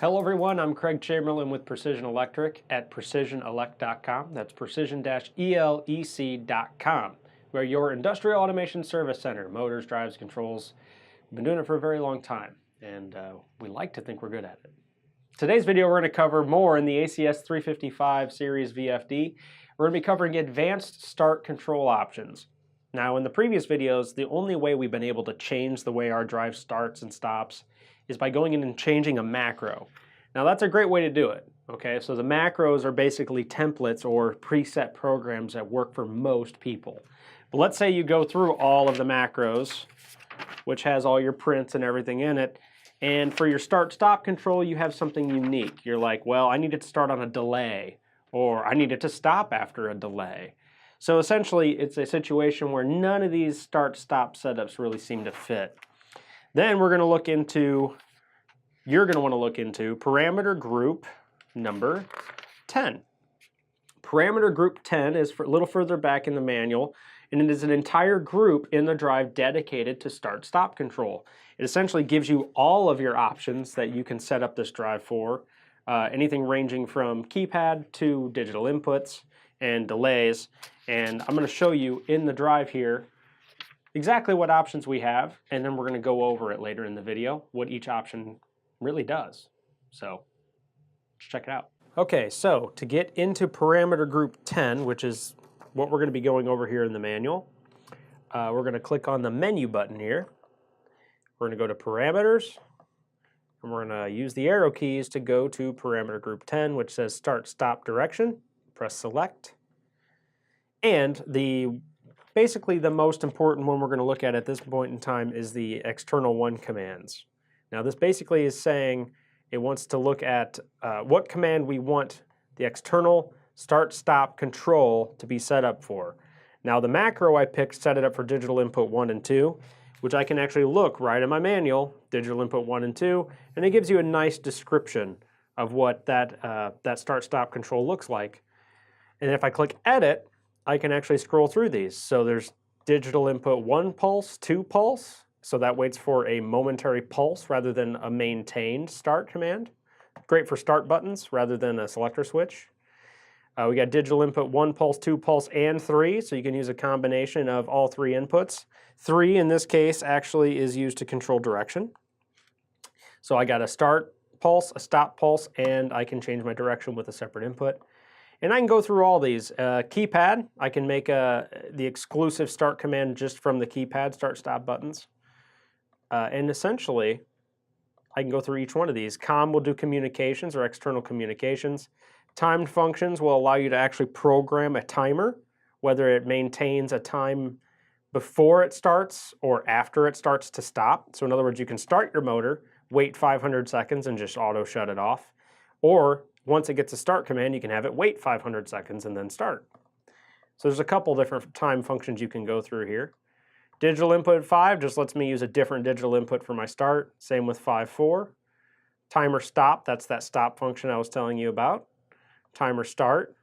Hello everyone, I'm Craig Chamberlain with Precision Electric at precisionelect.com. That's precision-elec.com. We're your industrial automation service center, motors, drives, controls. We've been doing it for a very long time, and we like to think we're good at it. Today's video we're going to cover more in the ACS355 series VFD. We're going to be covering advanced start control options. Now in the previous videos, the only way we've been able to change the way our drive starts and stops is by going in and changing a macro. Now that's a great way to do it. Okay, so the macros are basically templates or preset programs that work for most people. But let's say you go through all of the macros, which has all your prints and everything in it, and for your start-stop control you have something unique. You're like, well, I need it to start on a delay, or I need it to stop after a delay. So essentially it's a situation where none of these start-stop setups really seem to fit. Then we're going to look into, you're going to want to look into parameter group number 10. Parameter group 10 is a little further back in the manual, and it is an entire group in the drive dedicated to start-stop control. It essentially gives you all of your options that you can set up this drive for, anything ranging from keypad to digital inputs and delays. And I'm going to show you in the drive here exactly what options we have, and then we're going to go over it later in the video, what each option really does. So let's check it out. Okay, so to get into parameter group 10, which is what we're going to be going over here in the manual, we're going to click on the menu button here. We're going to go to parameters, and we're going to use the arrow keys to go to parameter group 10, which says start stop direction. Press select. And basically the most important one we're going to look at this point in time is the external one commands. Now this basically is saying it wants to look at what command we want the external start-stop control to be set up for. Now the macro I picked set it up for digital input 1 and 2, which I can actually look right in my manual, digital input 1 and 2, and it gives you a nice description of what that start-stop control looks like. And if I click edit, I can actually scroll through these. So there's digital input 1 pulse, 2 pulse. So that waits for a momentary pulse rather than a maintained start command. Great for start buttons rather than a selector switch. We got digital input 1 pulse, 2 pulse, and 3. So you can use a combination of all 3 inputs. 3 in this case actually is used to control direction. So I got a start pulse, a stop pulse, and I can change my direction with a separate input. And I can go through all these. Keypad, I can make the exclusive start command just from the keypad, start-stop buttons. And essentially, I can go through each one of these. COM will do communications or external communications. Timed functions will allow you to actually program a timer, whether it maintains a time before it starts or after it starts to stop. So in other words, you can start your motor, wait 500 seconds and just auto shut it off. Or once it gets a start command, you can have it wait 500 seconds and then start. So there's a couple different time functions you can go through here. Digital input 5 just lets me use a different digital input for my start. Same with 5.4. Timer stop, that's that stop function I was telling you about. Timer start.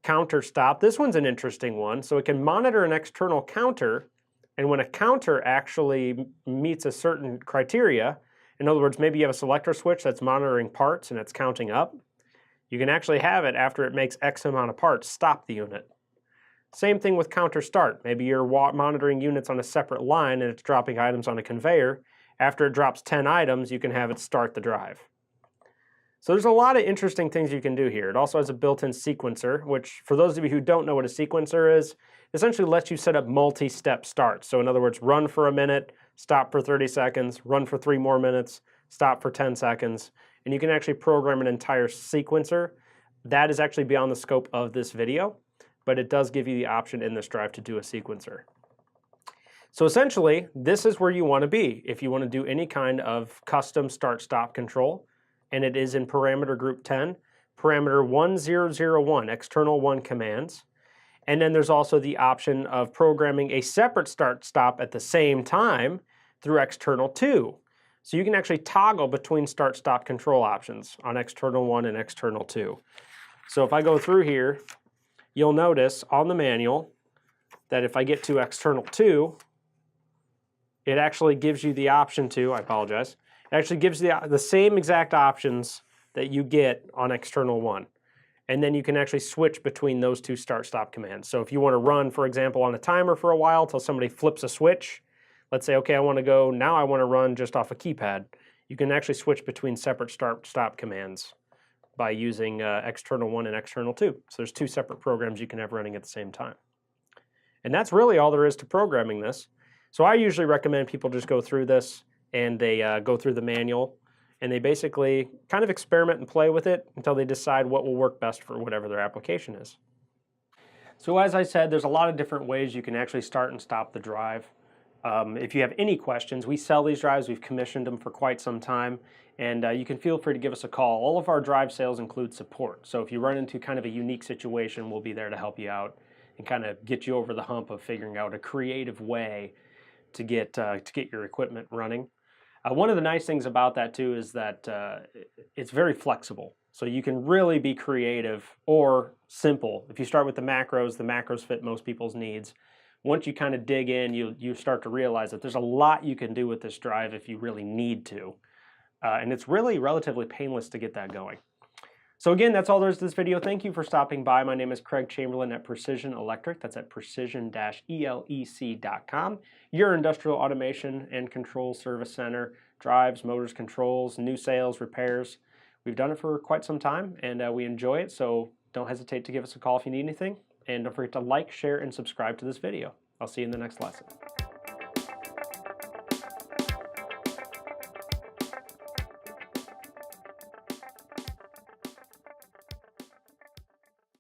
Counter stop, this one's an interesting one. So it can monitor an external counter, and when a counter actually meets a certain criteria, in other words, maybe you have a selector switch that's monitoring parts and it's counting up. You can actually have it after it makes X amount of parts stop the unit. Same thing with counter start. Maybe you're monitoring units on a separate line and it's dropping items on a conveyor. After it drops 10 items, you can have it start the drive. So there's a lot of interesting things you can do here. It also has a built-in sequencer, which for those of you who don't know what a sequencer is, essentially lets you set up multi-step starts. So in other words, run for a minute, stop for 30 seconds, run for 3 more minutes, stop for 10 seconds, and you can actually program an entire sequencer. That is actually beyond the scope of this video, but it does give you the option in this drive to do a sequencer. So essentially, this is where you want to be if you want to do any kind of custom start-stop control, and it is in parameter group 10, parameter 1001, external 1 commands. And then there's also the option of programming a separate start-stop at the same time through external 2. So you can actually toggle between start-stop control options on external 1 and external 2. So if I go through here, you'll notice on the manual that if I get to external 2, it actually gives you the option to, I apologize, It actually gives you the same exact options that you get on external one. And then you can actually switch between those two start-stop commands. So if you want to run, for example, on a timer for a while till somebody flips a switch, let's say, okay, I want to run just off a keypad. You can actually switch between separate start-stop commands by using external 1 and external 2. So there's two separate programs you can have running at the same time. And that's really all there is to programming this. So I usually recommend people just go through this and they go through the manual and they basically kind of experiment and play with it until they decide what will work best for whatever their application is. So as I said, there's a lot of different ways you can actually start and stop the drive. If you have any questions, we sell these drives, we've commissioned them for quite some time, and you can feel free to give us a call. All of our drive sales include support, so if you run into kind of a unique situation, we'll be there to help you out and kind of get you over the hump of figuring out a creative way to get your equipment running. One of the nice things about that too is that it's very flexible. So you can really be creative or simple. If you start with the macros fit most people's needs. Once you kind of dig in, you start to realize that there's a lot you can do with this drive if you really need to. And it's really relatively painless to get that going. So again, that's all there is to this video. Thank you for stopping by. My name is Craig Chamberlain at Precision Electric. That's at precision-elec.com. Your industrial automation and control service center. Drives, motors, controls, new sales, repairs. We've done it for quite some time and we enjoy it, so don't hesitate to give us a call if you need anything. And don't forget to like, share, and subscribe to this video. I'll see you in the next lesson.